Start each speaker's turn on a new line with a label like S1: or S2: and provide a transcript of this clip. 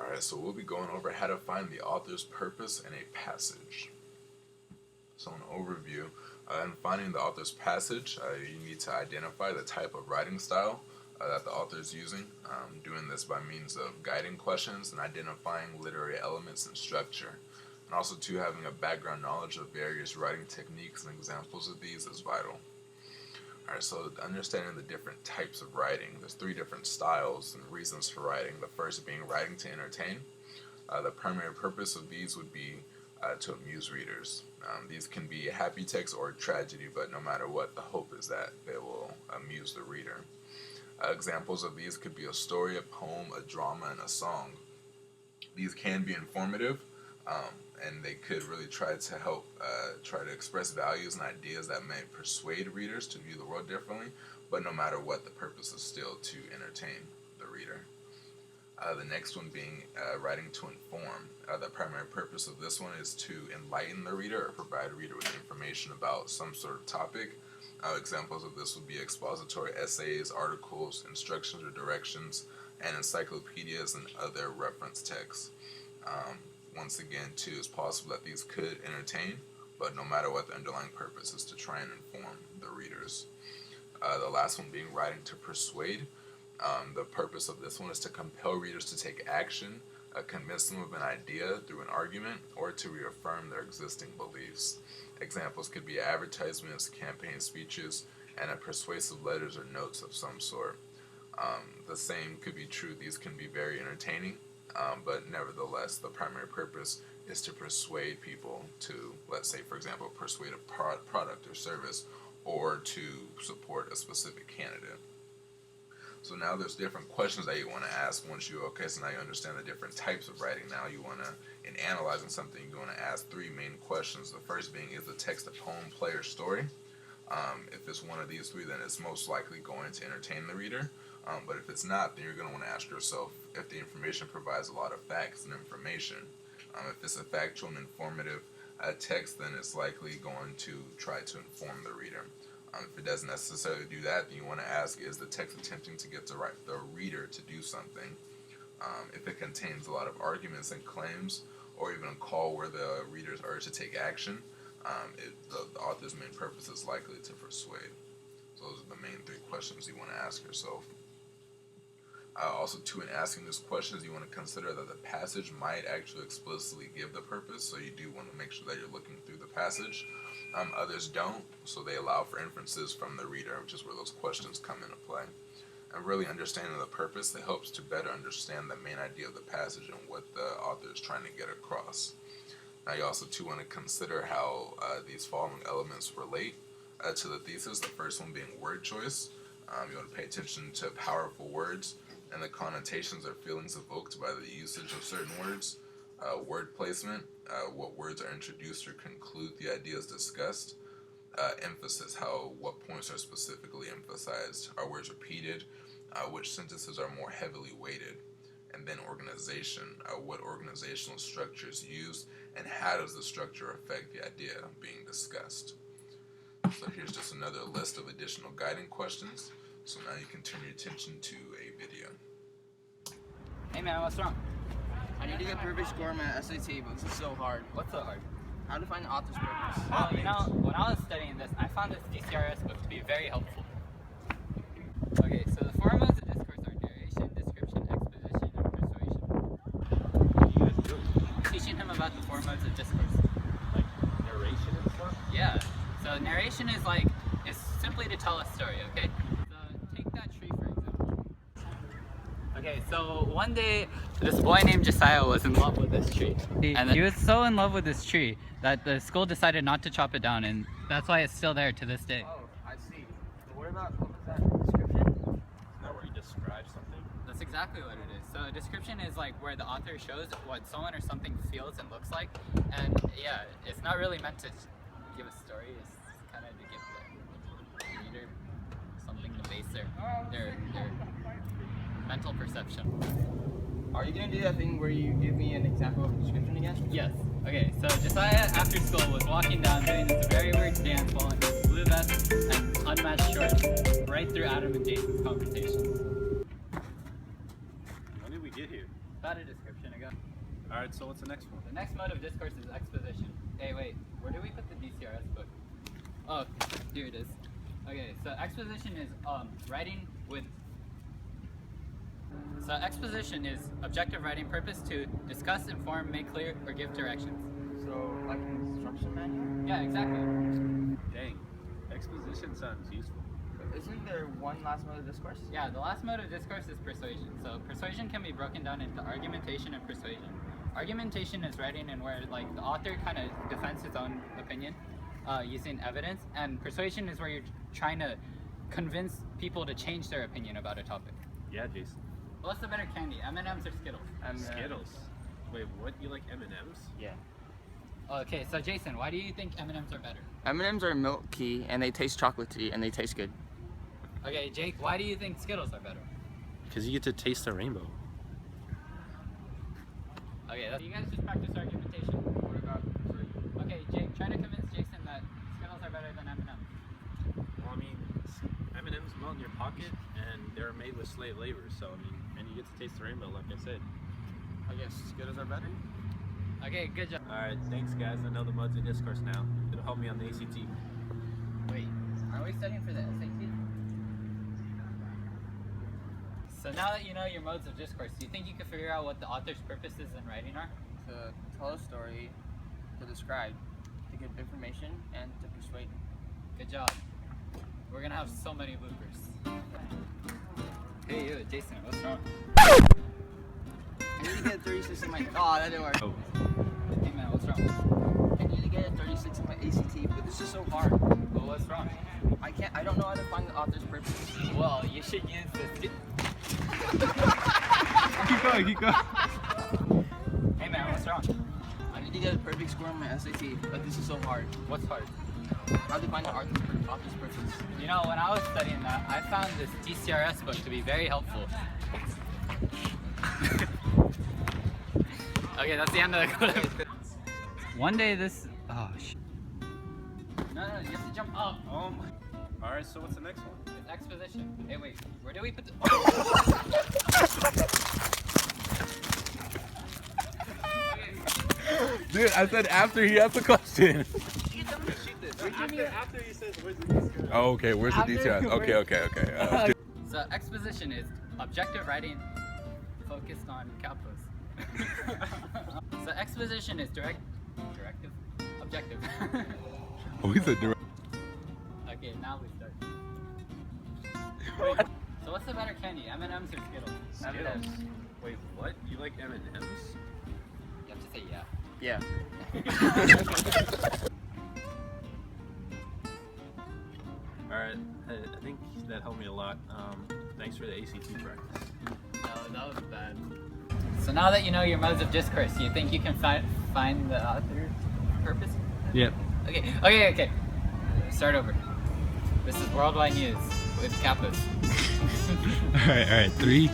S1: Alright, so we'll be going over how to find the author's purpose in a passage. So an overview, in finding the author's passage, you need to identify the type of writing style that the author is using, doing this by means of guiding questions and identifying literary elements and structure. And also too, having a background knowledge of various writing techniques and examples of these is vital. Alright, so understanding the different types of writing, there's 3 different styles and reasons for writing. The first being writing to entertain. The primary purpose of these would be to amuse readers. These can be a happy text or a tragedy, but no matter what, the hope is that they will amuse the reader. Examples of these could be a story, a poem, a drama, and a song. These can be informative, and they could really try to help, try to express values and ideas that may persuade readers to view the world differently, but no matter what, the purpose is still to entertain the reader. The next one being writing to inform. The primary purpose of this one is to enlighten the reader or provide the reader with information about some sort of topic. Examples of this would be expository essays, articles, instructions or directions, and encyclopedias and other reference texts. Once again, too, it's possible that these could entertain, but no matter what, the underlying purpose is to try and inform the readers. The last one being writing to persuade. The purpose of this one is to compel readers to take action, convince them of an idea through an argument, or to reaffirm their existing beliefs. Examples could be advertisements, campaign speeches, and persuasive letters or notes of some sort. The same could be true. These can be very entertaining, but nevertheless, the primary purpose is to persuade people to, let's say, for example, persuade a product or service, or to support a specific candidate. So now there's different questions that you want to ask once so now you understand the different types of writing. Now you want to, in analyzing something, you want to ask 3 main questions. The first being, is the text a poem, play, or story? If it's one of these 3, then it's most likely going to entertain the reader. But if it's not, then you're going to want to ask yourself if the information provides a lot of facts and information. If it's a factual and informative text, then it's likely going to try to inform the reader. If it doesn't necessarily do that, then you want to ask, is the text attempting to get the reader to do something? If it contains a lot of arguments and claims, or even a call where the readers are urged to take action, the author's main purpose is likely to persuade. So those are the main 3 questions you want to ask yourself. Also, too, in asking these questions, you want to consider that the passage might actually explicitly give the purpose, so you do want to make sure that you're looking through the passage. Others don't, so they allow for inferences from the reader, which is where those questions come into play. And really understanding the purpose, it helps to better understand the main idea of the passage and what the author is trying to get across. Now you also too want to consider how these following elements relate to the thesis. The first one being word choice. You want to pay attention to powerful words and the connotations or feelings evoked by the usage of certain words. Word placement, what words are introduced or conclude the ideas discussed. Emphasis, what points are specifically emphasized. Are words repeated? Which sentences are more heavily weighted? And then organization, what organizational structure is used, and how does the structure affect the idea being discussed? So here's just another list of additional guiding questions. So now you can turn your attention to a video.
S2: Hey man, what's wrong?
S3: I need to get perfect score on my SAT, but this is so hard.
S2: What's so hard?
S3: How to find the author's purpose.
S2: Well, when I was studying this, I found this DCRS book to be very helpful. Okay, so the 4 modes of discourse are narration, description, exposition, and persuasion.
S4: What are you guys doing?
S2: I'm teaching him about the 4 modes of discourse.
S4: Like narration and stuff?
S2: Yeah. So narration is simply to tell a story, okay? So take that tree for example. Okay, so one day this boy named Josiah was in love with this tree. And he was so in love with this tree that the school decided not to chop it down, and that's why it's still there to this day.
S3: Oh, I see. But what was that description?
S4: Isn't that where you describe something?
S2: That's exactly what it is. So a description is like where the author shows what someone or something feels and looks like. And yeah, it's not really meant to give a story, it's kind of to give the reader something to base their mental perception.
S3: Are you going to do that thing where you give me an example of a description again?
S2: Yes. Okay, so Josiah after school was walking down doing this very weird dance while in his blue vest and unmatched shorts right through Adam and Jason's conversation.
S4: When did we get here?
S2: About got a description ago.
S4: Alright, so what's the next one?
S2: The next mode of discourse is exposition. Hey, wait, where did we put the DCRS book? Oh, here it is. Okay, so exposition is writing with. So exposition is objective writing purpose to discuss, inform, make clear, or give directions.
S3: So, like an instruction manual?
S2: Yeah, exactly.
S4: Dang. Exposition sounds useful.
S3: Isn't there one last mode of discourse?
S2: Yeah, the last mode of discourse is persuasion. So persuasion can be broken down into argumentation and persuasion. Argumentation is writing in where like the author kind of defends his own opinion using evidence, and persuasion is where you're trying to convince people to change their opinion about a topic.
S4: Yeah, Jason.
S2: What's the better candy, M&Ms or Skittles?
S4: Skittles. Wait, what? You like M&Ms?
S3: Yeah.
S2: Okay, so Jason, why do you think M&Ms are better?
S3: M&Ms are milky and they taste chocolatey and they taste good.
S2: Okay, Jake, why do you think Skittles are better?
S4: Because you get to taste the rainbow.
S2: Okay, you guys just practice argumentation.
S3: What about
S2: Okay, Jake, try to convince Jason that Skittles are better than M&Ms.
S4: Well, I mean, M&Ms melt in your pocket, and they're made with slave labor. So I mean, and you get to taste the rainbow, like I said.
S3: I guess Skittles are better?
S2: Okay, good job.
S4: All right, thanks guys. I know the modes of discourse now. It'll help me on the ACT.
S2: Wait, are we studying for the SAT? So now that you know your modes of discourse, do you think you can figure out what the author's purposes in writing are?
S3: To tell a story, to describe, to give information, and to persuade.
S2: Good job. We're gonna have so many bloopers. Hey you, Jason, what's wrong?
S3: I need to get a 36 in my. Oh, that didn't work.
S4: Oh.
S2: Hey man, what's wrong?
S3: I need to get a 36 in my ACT, but this is so hard.
S2: Well, what's wrong?
S3: I don't know how to find the author's purpose.
S2: Well, you should use this.
S4: Keep going, keep going.
S2: Hey man, what's wrong?
S3: I need to get a perfect score on my SAT, but this is so hard.
S2: What's hard?
S3: How to find the author's purpose.
S2: You know, when I was studying that, I found this DCRS book to be very helpful. Okay, that's the end of the clip. One day this. Oh, shit. No, you have to jump up.
S4: Oh my. All right, so what's the next one?
S2: It's exposition. Hey, wait, where do we put the.
S1: Dude, I said after he asked the question.
S4: After he says, where's the discourse?
S1: Oh, okay. Where's the
S2: After-
S1: details? Okay.
S2: So exposition is objective writing focused on capitals. So exposition is directive, objective.
S1: Oh, he said direct.
S2: Okay, now we start. Wait, so what's the better candy, M&Ms or Skittles?
S4: Skittles. Wait, what? You like M&Ms?
S2: You have to say yeah.
S3: Yeah.
S4: All right, I think that helped me a lot. Thanks for the ACT practice.
S2: No, that was bad. So now that you know your modes of discourse, you think you can find the author's purpose?
S4: Yep.
S2: Okay. Start over. This is Worldwide News with Kappas.
S4: All right. 3,